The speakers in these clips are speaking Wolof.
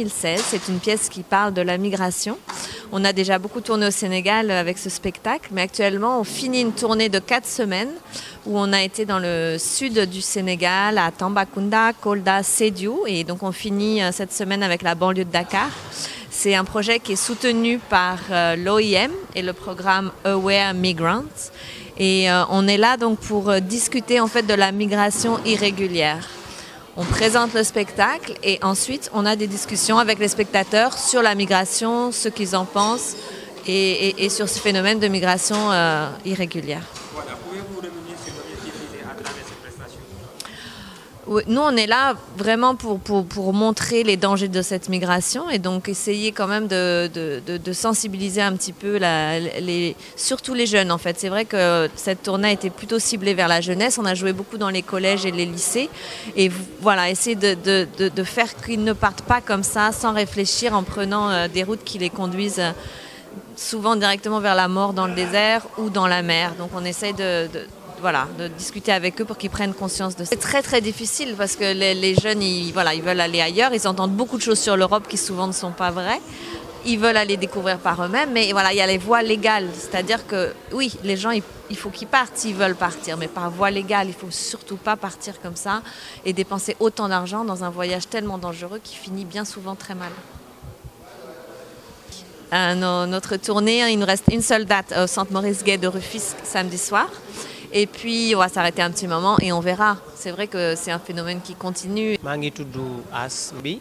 2016, c'est une pièce qui parle de la migration. On a déjà beaucoup tourné au Sénégal avec ce spectacle, mais actuellement on finit une tournée de 4 semaines où on a été dans le sud du Sénégal, à Tambacounda, Kolda, Sédhiou, et donc on finit cette semaine avec la banlieue de Dakar. C'est un projet qui est soutenu par l'OIM et le programme Aware Migrants. Et on est là donc pour discuter en fait de la migration irrégulière. On présente le spectacle et ensuite on a des discussions avec les spectateurs sur la migration, ce qu'ils en pensent et sur ce phénomène de migration irrégulière. Voilà, pouvez-vous revenir sur l'objectif visé à travers cette prestation? Nous, on est là vraiment pour montrer les dangers de cette migration et donc essayer quand même de sensibiliser un petit peu surtout les jeunes en fait. C'est vrai que cette tournée a été plutôt ciblée vers la jeunesse. On a joué beaucoup dans les collèges et les lycées et voilà, essayer de faire qu'ils ne partent pas comme ça sans réfléchir en prenant des routes qui les conduisent souvent directement vers la mort dans le désert ou dans la mer. Donc on essaye de discuter avec eux pour qu'ils prennent conscience de ça. C'est très très difficile parce que les jeunes, ils veulent aller ailleurs, ils entendent beaucoup de choses sur l'Europe qui souvent ne sont pas vraies. Ils veulent aller découvrir par eux-mêmes, mais voilà, il y a les voies légales. C'est-à-dire que oui, les gens, il faut qu'ils partent s'ils veulent partir, mais par voie légale, il ne faut surtout pas partir comme ça et dépenser autant d'argent dans un voyage tellement dangereux qui finit bien souvent très mal. Notre tournée, il nous reste une seule date au Centre Maurice Gay de Rufisque samedi soir. Et puis on va s'arrêter un petit moment et on verra. C'est vrai que c'est un phénomène qui continue. maa ngi tudd As bi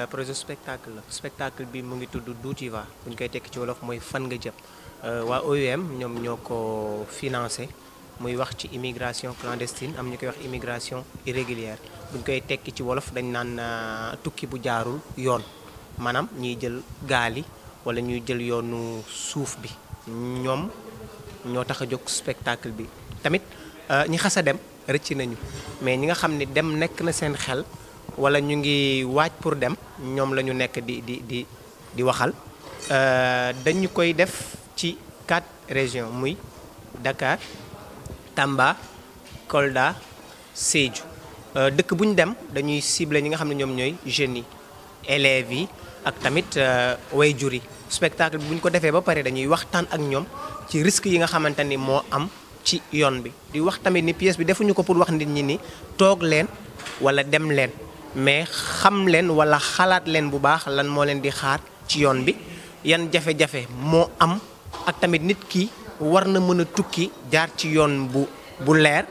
projet spectacle bi mu ngi tudd Doutiva bu ñu koy tekki ci wolof mooy fan nga jëm waa OIM ñoom ñoo ko financé muy wax ci immigration clandestine am ñu koy wax immigration irrégulière bu ñu koy tekki ci wolof dañ naan tukki bu jaarul yoon maanaam ñiy jël gaal yi wala ñuy jël yoonu suuf bi ñoom ñoo tax a jóg spectacle bi. tamit ñi xas a dem rëcc nañu mais ñi nga xam ne dem nekk na seen xel wala ñu ngi waaj pour dem ñoom la ñu nekk di waxal dañu koy def ci 4 régions muy Dakar Tamba Kolda Sédhiou dëkk bu ñu dem dañuy cibler ñi nga xam ne ñoom ñooy jeunes yi élèves yi ak tamit waajur yi spectacle bi bu ñu ko defee ba pare dañuy waxtaan ak ñoom ci risque yi nga xamante ni moo am ci yoon bi di wax tamit ni pièce bi defuñu ko pour wax nit ñi ni toog leen wala dem leen mais xam leen wala xalaat leen bu baax lan moo leen di xaar ci yoon bi yan jafe-jafe moo am ak tamit nit ki war na mën a tukki jaar ci yoon bu leer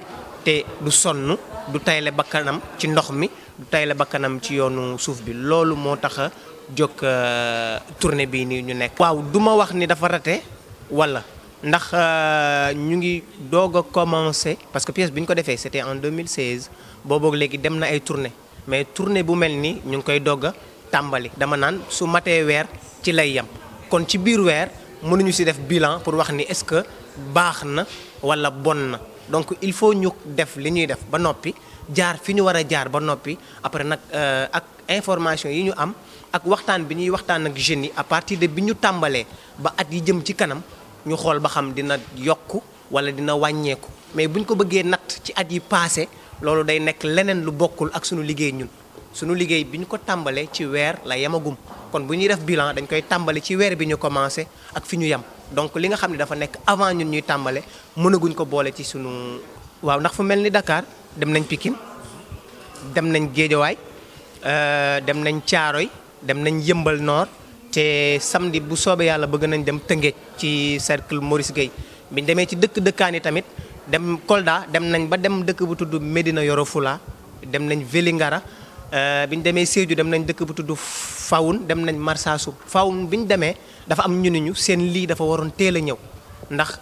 te du sonn du tayle bakkanam ci ndox mi du tayle bakkanam ci yoonu suuf bi loolu moo tax a jóg tournée bii nii ñu nekk. waaw du ma wax ni dafa rate wala. ndax ñu ngi doog a commencé parce que pièce bi ñu ko defee c'était en 2016 booboog léegi dem na ay tournée mais tournée bu mel ni ñu ngi koy doog a tàmbali dama naan su matee weer ci lay yem kon ci biir weer mënuñu ci def bilan pour wax ni est-ce que baax na walla bon na donc il faut ñu def li ñuy def ba noppi jaar fi ñu war a jaar ba noppi après nag ak information yi ñu am ak waxtaan bi ñuy waxtaan ak jeunes yi à partir de bi ñu tàmbalee ba at yi jëm ci kanam ñu xool ba xam dina yokku wala dina wàññeeku mais buñ ko bëggee natt ci at yi passé loolu day nekk leneen lu bokkul ak sunu liggéey ñun sunu liggéey bi ñu ko tàmbalee ci weer la yemagum kon bu ñuy def bilan dañ koy tàmbali ci weer bi ñu commencé ak fi ñu yem donc li nga xam ne dafa nekk avant ñun ñuy tàmbale mënaguñ ko boole ci sunu. waaw ndax fu mel ni Dakar dem nañ Pikine dem nañ Guédiawaye dem nañ Thiaroye dem nañ Yeumbeul Nord. te samedi bu soobee yàlla bëgg nañ dem Tëngéej ci cercle Maurice Gueye bi ñu demee ci dëkkaan yi tamit dem Kolda dem nañ ba dem dëkk bu tudd Médina Yoro Fula dem nañ Vélingara bi ñu demee Sédhiou dem nañ dëkk bu tudd Fawoun dem nañ Marsassoum Fawoun bi ñu demee dafa am ñu seen lii dafa waroon teel a ñëw ndax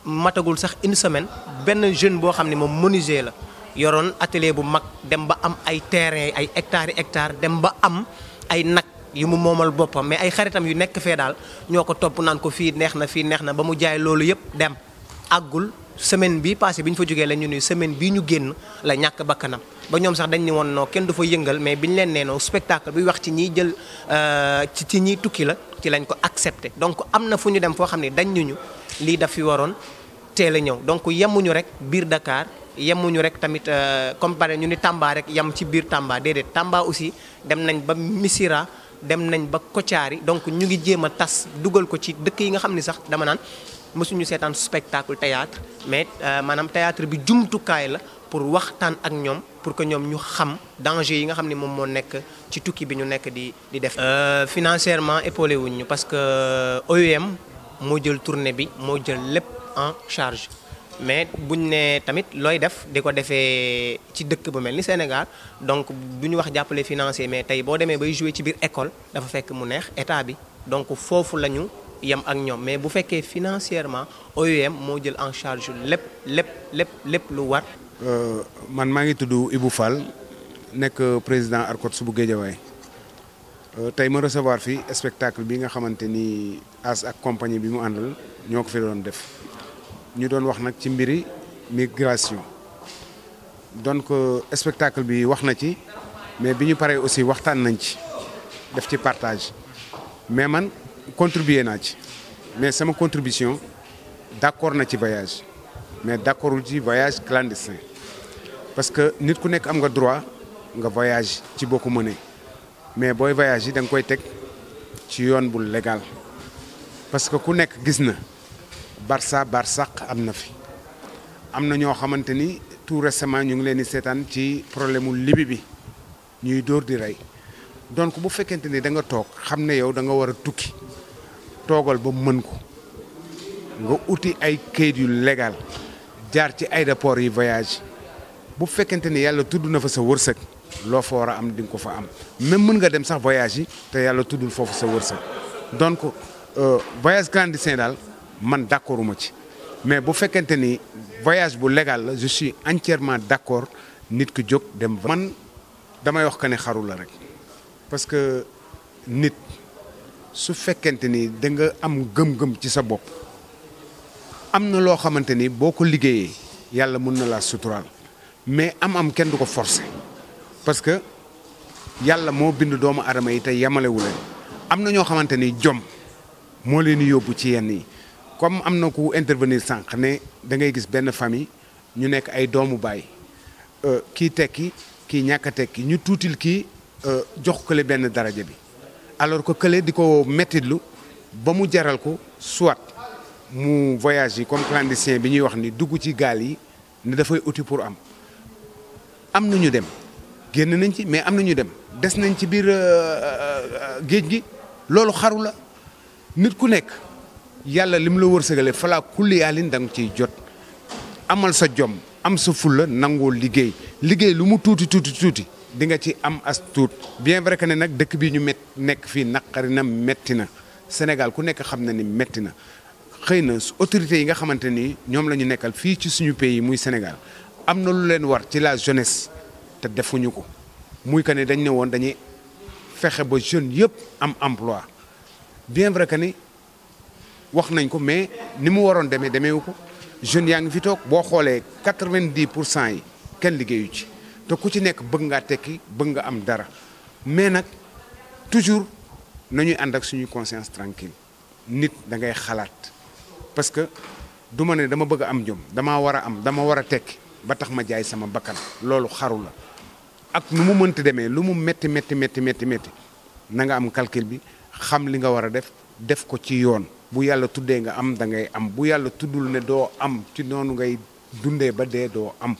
matagul sax une semaine benn jeune boo xam ne moom menuisier la yoroon atelier bu mag dem ba am ay terrain ay hectares dem ba am ay nag yu mu moomal boppam mais ay xaritam yu nekk fee daal ñoo ko topp naan ko fii neex na ba mu jaay loolu yëpp dem àggul semaine bi passé bi ñu fa jógee la ñu ni semaine bii ñu génn la ñàkk bakkanam ba ñoom sax dañ ni woon noo kenn du fa yëngal mais bi ñu leen nee noo spectacle bi wax ci ñiy jël ci ñiy tukki la ci lañ ko accepté donc am na fu ñu dem foo xam ne dañ ñu lii daf fi waroon teel a ñëw donc yemuñu rek biir Dakar yemuñu rek tamit comparé ñu ni Tamba rek yem ci biir Tamba déedéet Tamba aussi dem nañ ba Missirah dem nañ ba Kotiari donc ñu ngi jéem a tas dugal ko ci dëkk yi nga xam ni sax dama naan mësuñu seetaan spectacle théâtre mais maanaam théâtre bi jumtukaay la pour waxtaan ak ñoom pour que ñoom ñu xam danger yi nga xam ne moom moo nekk ci tukki bi ñu nekk di def. Financièrement épaulé wuñ ñu parce que OUM moo jël tournée bi moo jël lépp en charge mais buñ ne tamit looy def di ko defee ci dëkk bu mel ni Sénégal donc du ñu wax jàppale financier mais tey boo demee bay jouer ci biir école dafa fekk mu neex état bi donc foofu la ñu yem ak ñoom mais bu fekkee financièrement OUM moo jël en charge lépp lu war. man maa ngi tudd Ibou Fall nekk président ARCOT bu Guédiawaye tey ma recevoir fi spectacle bi nga xamante ni As ak compagnie bi mu àndal ñoo ko fi doon def ñu doon wax nag ci mbiri migration donc spectacle bi wax na ci mais bi ñu paree aussi waxtaan nañ ci def ci partage mais man contribuer naa ci mais sama contribution d'accord na ci voyage mais d'accordul ci voyage clandestin parce que nit ku nekk am nga droit nga voyage ci boo ko mënee mais booy voyage yi da nga koy teg ci yoon bu légal parce que ku nekk gis na Barça Barsaq am na fi am na ñoo xamante ni tout récemment ñu ngi leen di seetaan ci problème mu Libye bi ñuy dóor di rey donc bu fekkente ni da nga toog xam ne yow da nga war a tukki toogal ba mën ko nga uti ay kayit yu légal jaar ci aéroport yi voyage bu fekkente ni yàlla tudd na fa sa wërsëg loo fa war a am di nga ko fa am même mën nga dem sax voyage yi te yàlla tuddul foofu sa wërsëg donc voyage clandestin daal man d'accorduma ci mais bu fekkente ni voyage bu légal la je suis entièrement d'accord nit ki jóg dem. man damay wax que ne xaru la rek parce que nit su fekkente ni da nga am gëm-gëm ci sa bopp am na loo xamante ni boo ko liggéeyee yàlla mën na laa suturaal mais am kenn du ko forcer parce que yàlla moo bind doomu aadama yi te yamalewu leen am na ñoo xamante ni jom moo leen di yóbbu ci yenn yi comme am na ku intervenir sànq ne da ngay gis benn famille ñu nekk ay doomu baay kii tekki kii ñàkk a tekki ñu tuutil kii jox kële benn daraja bi alors que kële di ko mettitlu ba mu jaral ko soit mu voyage yi comme clandestin bi ñuy wax ni dugg ci gaal yi ne dafay uti pour am na ñu dem génn nañ ci mais am na ñu dem des nañ ci biir géej gi loolu xaru la nit ku nekk yàlla lim la wërsëgale falaa kulli yaalin da nga ciy jot amal sa jom am sa fulla nangoo liggéey lu mu tuuti di nga ci am as tuut bien vrai que ne nag dëkk bi ñu nekk fii naqari na metti na Sénégal ku nekk xam na ni metti na xëy na autorités yi nga xamante ni ñoom la ñu nekkal fii ci suñu pays muy Sénégal am na lu leen war ci la jeunesse te defuñu ko muy que ne dañ ne woon dañuy fexe ba jeunes yëpp am emploi bien vrai que ni wax nañ ko mais ni mu waroon demeewu ko jeunes yaa ngi fi toog boo xoolee 90% yi kenn liggéeyu ci te ku ci nekk bëgg ngaa tekki bëgg nga am dara mais nag toujours nañuy ànd ak suñu conscience tranquille nit da ngay xalaat parce que du ma ne dama bëgg a am jom dama war a tekki ba tax ma jaay sama bakkan loolu xaru la ak nu mu mënti demee lu mu métti na nga am calcul bi xam li nga war a def ko ci yoon bu yàlla tuddee nga am da ngay am bu yàlla tuddul ne doo am ci noonu ngay dundee ba dee doo am